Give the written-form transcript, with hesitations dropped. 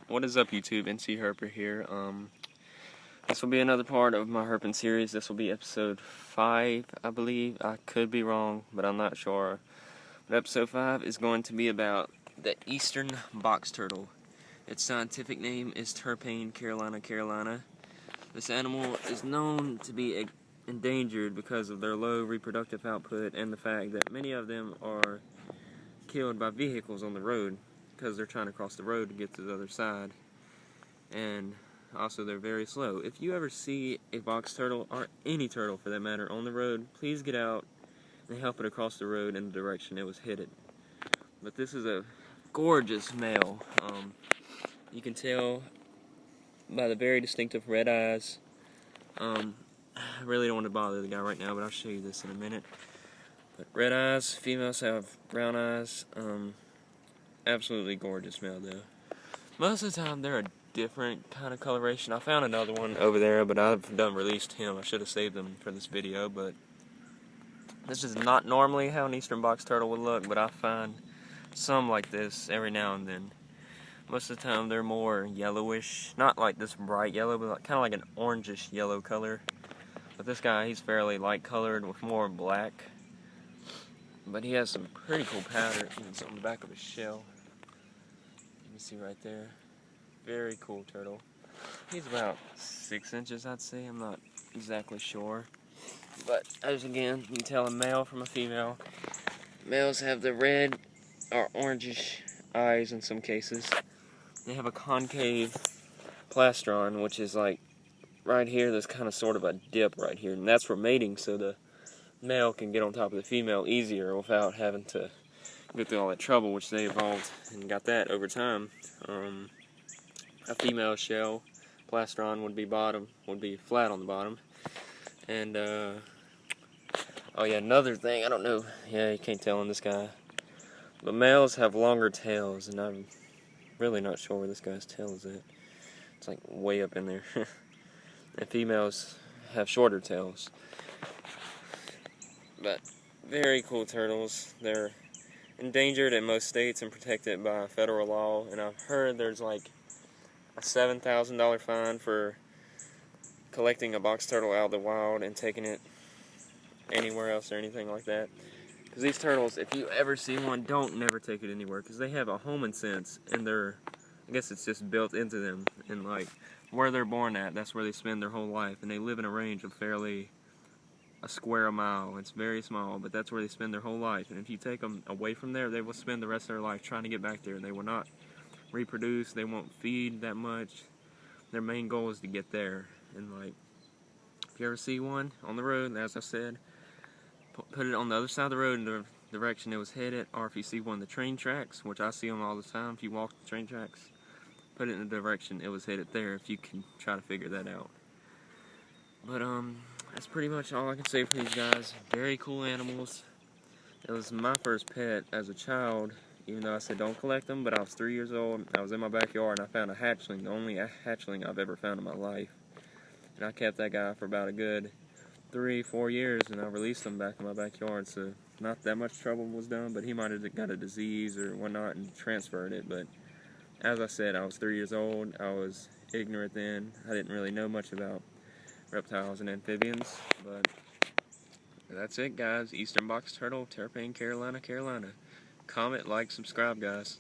What is up, YouTube? NC Herper here. This will be another part of my herping series. This will be episode 5, I believe. I could be wrong, but I'm not sure. But episode 5 is going to be about the eastern box turtle. Its scientific name is Terrapene carolina. This animal is known to be endangered because of their low reproductive output and the fact that many of them are killed by vehicles on the road because they're trying to cross the road to get to the other side. And also, they're very slow. If you ever see a box turtle, or any turtle for that matter, on the road, please get out and help it across the road in the direction it was headed. But this is a gorgeous male. You can tell by the very distinctive red eyes. I really don't want to bother the guy right now, but I'll show you this in a minute. But red eyes, females have brown eyes. Absolutely gorgeous male, though. Most of the time, they're a different kind of coloration. I found another one over there, but I've done released him. I should have saved them for this video, but this is not normally how an eastern box turtle would look, but I find some like this every now and then. Most of the time, they're more yellowish. Not like this bright yellow, but kind of like an orangish yellow color. But this guy, he's fairly light colored with more black. But he has some pretty cool patterns on the back of his shell. You can see right there. Very cool turtle. He's about 6 inches, I'd say. I'm not exactly sure. But as again, you can tell a male from a female. Males have the red or orangish eyes in some cases. They have a concave plastron, which is like right here. There's kind of sort of a dip right here, and that's for mating, so the male can get on top of the female easier without having to go through all that trouble, which they evolved and got that over time. A female shell plastron would be flat on the bottom. And oh yeah, another thing, I don't know, yeah, you can't tell on this guy, but males have longer tails, and I'm really not sure where this guy's tail is at. It's like way up in there. And females have shorter tails. But very cool turtles. They're endangered in most states and protected by federal law, and I've heard there's like a $7,000 fine for collecting a box turtle out of the wild and taking it anywhere else or anything like that. Because these turtles, if you ever see one, don't never take it anywhere, because they have a homing sense, and I guess it's just built into them, and like where they're born at, that's where they spend their whole life, and they live in a range of fairly a square mile. It's very small, but that's where they spend their whole life, and if you take them away from there, they will spend the rest of their life trying to get back there. They will not reproduce, they won't feed that much. Their main goal is to get there. And like, if you ever see one on the road, as I said, put it on the other side of the road in the direction it was headed, or if you see one of the train tracks, which I see them all the time, if you walk the train tracks, put it in the direction it was headed there, if you can try to figure that out. But that's pretty much all I can say for these guys. Very cool animals. It was my first pet as a child, even though I said don't collect them, but I was 3 years old. I was in my backyard and I found a hatchling, the only hatchling I've ever found in my life. And I kept that guy for about a good 3-4 years, and I released him back in my backyard, so not that much trouble was done, but he might have got a disease or whatnot and transferred it. But as I said, I was 3 years old. I was ignorant then. I didn't really know much about reptiles and amphibians, but that's it, guys. Eastern box turtle, Terapene, Carolina. Comment, like, subscribe, guys.